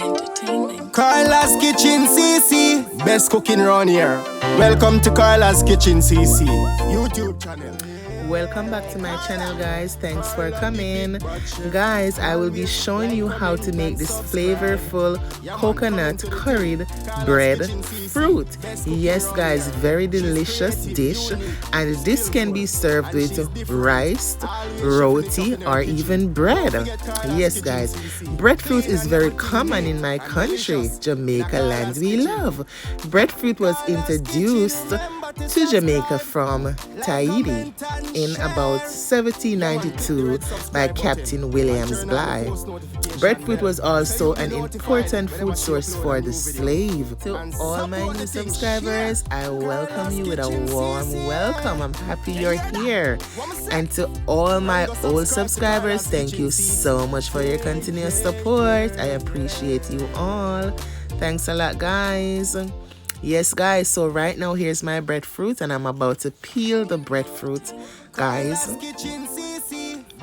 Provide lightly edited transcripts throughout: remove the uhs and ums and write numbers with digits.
Entertainment. Carla's Kitchen CC, best cooking around here. Welcome to Carla's Kitchen CC YouTube channel. Welcome back to my channel, guys. Thanks for coming. Guys, I will be showing you how to make this flavorful coconut curried breadfruit. Yes, guys, very delicious dish, and this can be served with rice, roti, or even bread. Yes, guys, breadfruit is very common in my country, Jamaica land we love. Breadfruit was introduced to Jamaica from Tahiti in about 1792 by Captain Williams Bligh. Breadfruit was also an important food source for the slave. To all my new subscribers, I welcome you with a warm welcome. I'm happy you're here. And to all my old subscribers, thank you so much for your continuous support. I appreciate you all. Thanks a lot, guys. Yes, guys, so right now here's my breadfruit, and I'm about to peel the breadfruit, guys.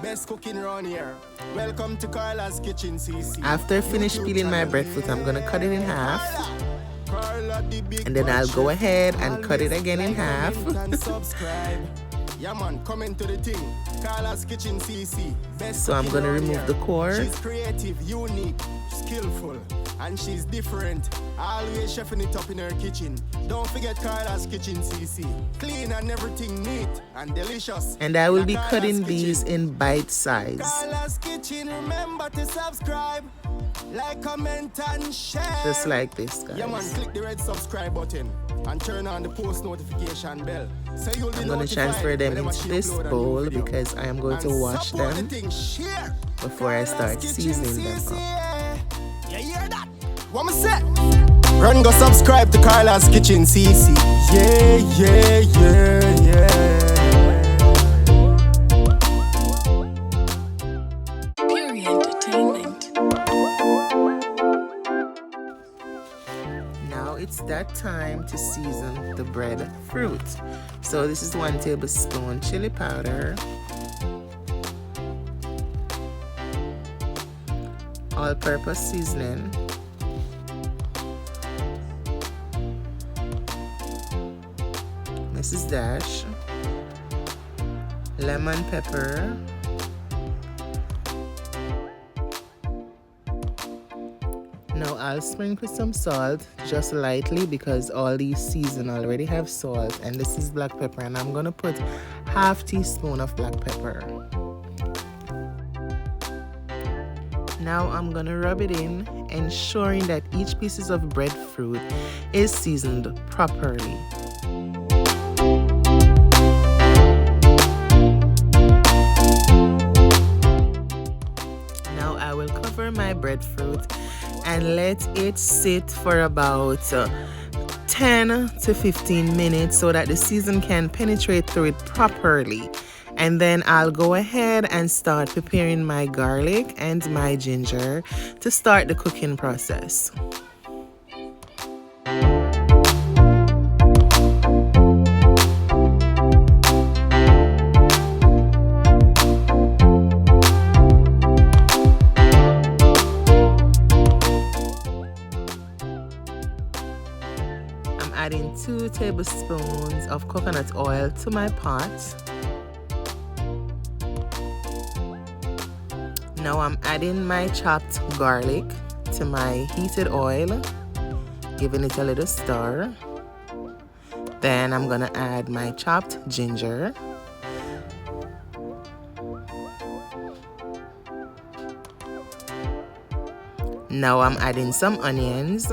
Best cooking around here. Welcome to Carla's Kitchen CC. After finish peeling my breadfruit, I'm gonna cut it in half, and then I'll go ahead and cut it again in half. Yeah, man, come into the thing. Carla's Kitchen CC. So I'm gonna remove the core. She's creative, unique, skillful, and she's different. Always chefing it up in her kitchen. Don't forget Carla's Kitchen CC. Clean and everything neat and delicious. And I will be cutting these in bite size. Carla's Kitchen, remember to subscribe, like, comment, and share. Just like this, guys. Yeah, man, click the red subscribe button and turn on the post notification bell. So you'll be I'm going to transfer them into this bowl because I am going to wash them before I start seasoning them up. You hear that? What me say? Run, go subscribe to Carla's Kitchen CC. Yeah, yeah, yeah, yeah. Curried Entertainment. Now it's that time to season the breadfruit. So this is 1 tablespoon chili powder, all-purpose seasoning, Mrs. Dash, lemon pepper, now I'll sprinkle some salt just lightly because all these seasons already have salt, and this is black pepper, and I'm gonna put half teaspoon of black pepper. Now I'm gonna rub it in, ensuring that each piece of breadfruit is seasoned properly. Now I will cover my breadfruit and let it sit for about 10 to 15 minutes so that the season can penetrate through it properly. And then I'll go ahead and start preparing my garlic and my ginger to start the cooking process. I'm adding 2 tablespoons of coconut oil to my pot. Now I'm adding my chopped garlic to my heated oil, giving it a little stir. Then I'm gonna add my chopped ginger. Now I'm adding some onions.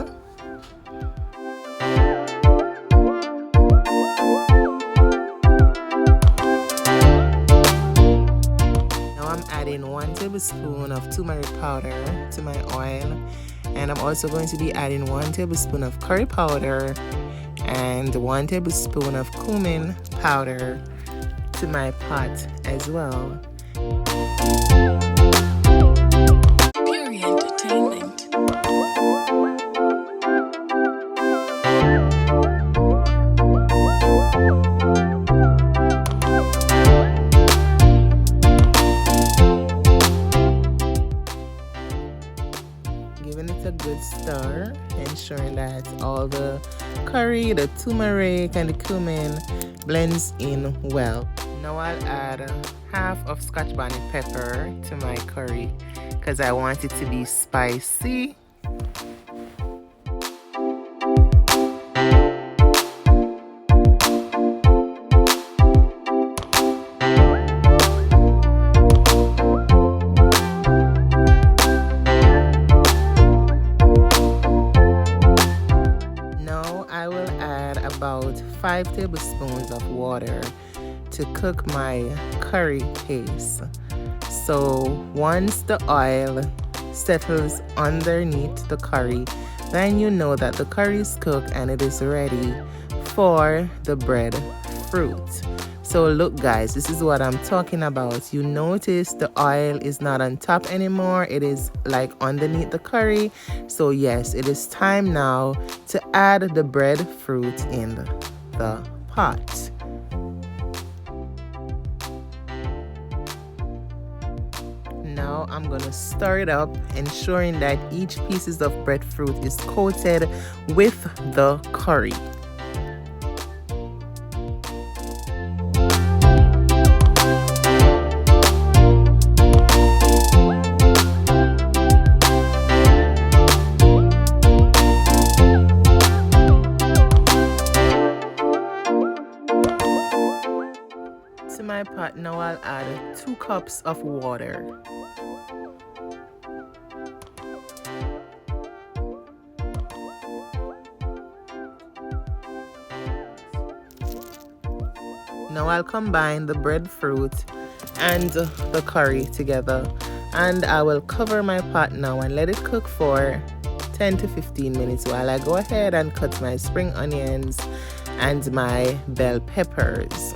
Adding 1 tablespoon of turmeric powder to my oil, and I'm also going to be adding 1 tablespoon of curry powder and 1 tablespoon of cumin powder to my pot as well. Curried Entertainment. giving it a good stir, ensuring that all the curry, the turmeric, and the cumin blends in well. Now I'll add half of Scotch bonnet pepper to my curry because I want it to be spicy. I will add about 5 tablespoons of water to cook my curry paste. So once the oil settles underneath the curry, then you know that the curry is cooked and it is ready for the breadfruit. So look guys, this is what I'm talking about. You notice the oil is not on top anymore, it is like underneath the curry. So yes, it is time now to add the breadfruit in the pot. Now I'm gonna stir it up, ensuring that each pieces of breadfruit is coated with the curry. To my pot now I'll add 2 cups of water. Now I'll combine the breadfruit and the curry together, and I will cover my pot now and let it cook for 10 to 15 minutes while I go ahead and cut my spring onions and my bell peppers.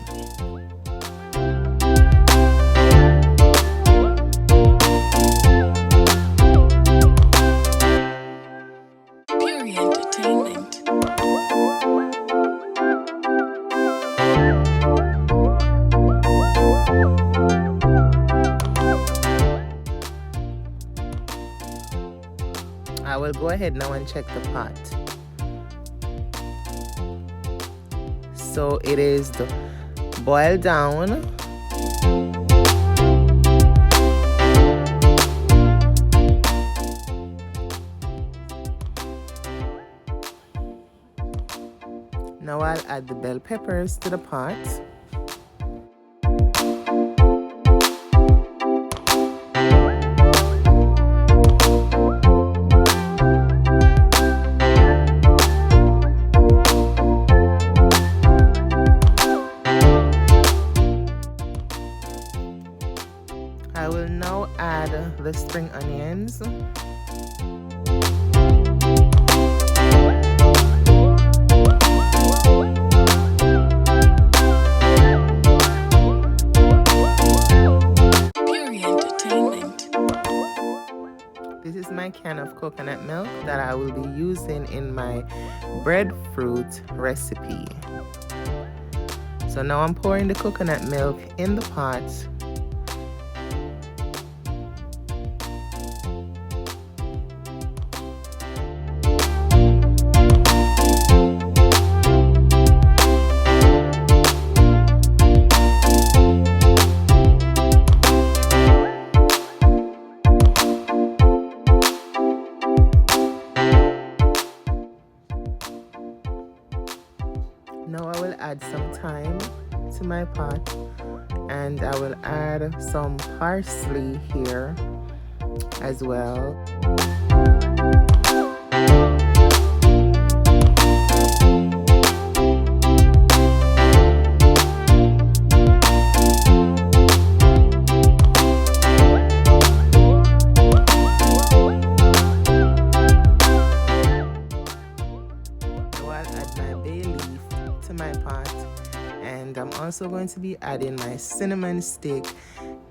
I will go ahead now and check the pot. So it is boiled down. Now I'll add the bell peppers to the pot. I will now add the spring onions. This is my can of coconut milk that I will be using in my breadfruit recipe. So now I'm pouring the coconut milk in the pot. Now I will add some thyme to my pot, and I will add some parsley here as well. My pot, and I'm also going to be adding my cinnamon stick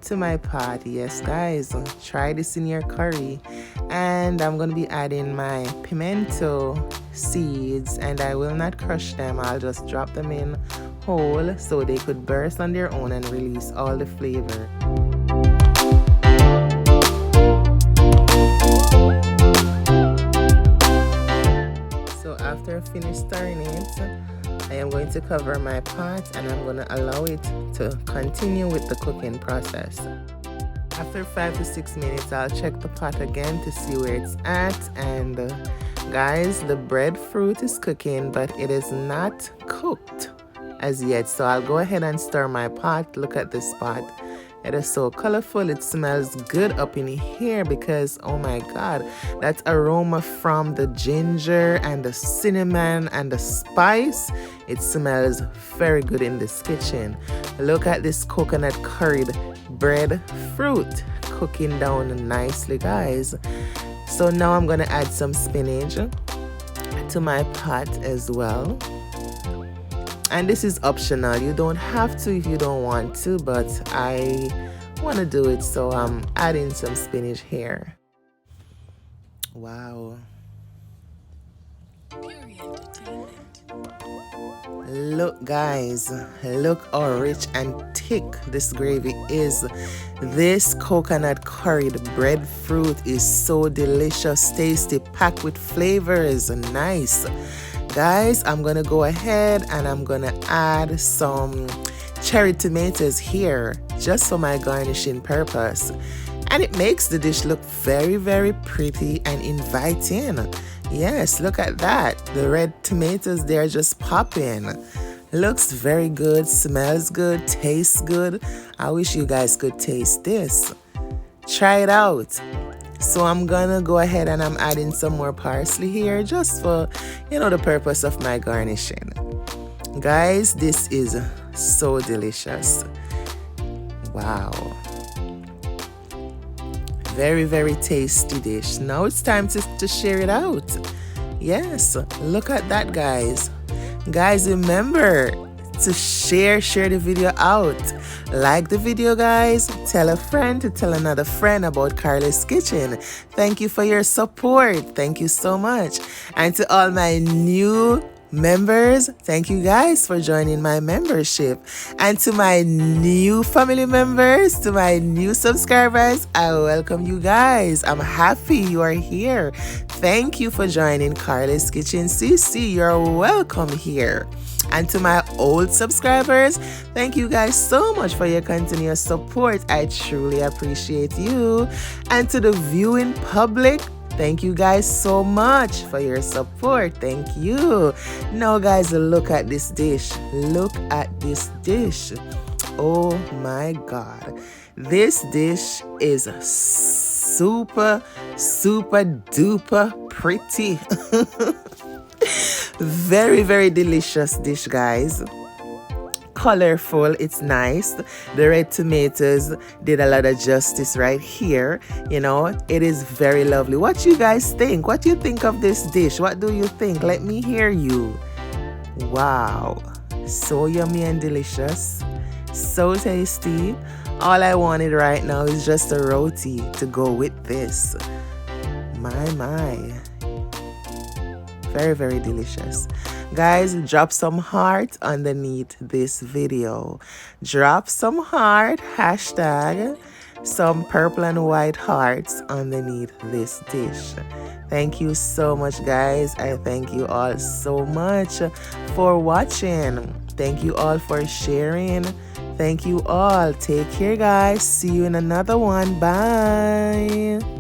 to my pot. Yes guys, try this in your curry. And I'm going to be adding my pimento seeds, and I will not crush them, I'll just drop them in whole so they could burst on their own and release all the flavor. I finish stirring it, I am going to cover my pot and I'm going to allow it to continue with the cooking process. After 5 to 6 minutes, I'll check the pot again to see where it's at. And guys, the breadfruit is cooking, but it is not cooked as yet. So I'll go ahead and stir my pot. Look at this pot. It is so colorful. It smells good up in here because, oh my God, that aroma from the ginger and the cinnamon and the spice. It smells very good in this kitchen. Look at this coconut curried breadfruit cooking down nicely, guys. So now I'm gonna add some spinach to my pot as well. And this is optional. You don't have to if you don't want to, but I want to do it, so I'm adding some spinach here. Wow. Look, guys, look how rich and thick this gravy is. This coconut curried breadfruit is so delicious, tasty, packed with flavors, nice. Guys, I'm gonna go ahead and I'm gonna add some cherry tomatoes here just for my garnishing purpose, and it makes the dish look very, very pretty and inviting. Yes, look at that. The red tomatoes, they're just popping. Looks very good, smells good, tastes good. I wish you guys could taste this. Try it out. So I'm gonna go ahead and I'm adding some more parsley here just for, the purpose of my garnishing. Guys, this is so delicious. Wow. Very, very tasty dish. Now it's time to share it out. Yes, look at that, guys. Guys, remember to share the video out. Like the video, guys. Tell a friend to tell another friend about Carly's Kitchen. Thank you for your support. Thank you so much. And to all my new members, thank you guys for joining my membership. And to my new family members, to my new subscribers, I welcome you guys. I'm happy you are here. Thank you for joining Carly's Kitchen CC. You're welcome here. And to my old subscribers, thank you guys so much for your continuous support. I truly appreciate you. And to the viewing public, thank you guys so much for your support. Thank you. Now, guys, look at this dish. Look at this dish. Oh my God. This dish is super, super duper pretty. Very, very delicious dish, guys. Colorful, it's nice. The red tomatoes did a lot of justice right here. It is very lovely. What you guys think? What do you think of this dish? What do you think? Let me hear you. Wow, so yummy and delicious, so tasty. All I wanted right now is just a roti to go with this. My. Very, very delicious. Guys, drop some heart underneath this video. Drop some heart, hashtag some purple and white hearts underneath this dish. Thank you so much, guys. I thank you all so much for watching. Thank you all for sharing. Thank you all. Take care, guys. See you in another one. Bye.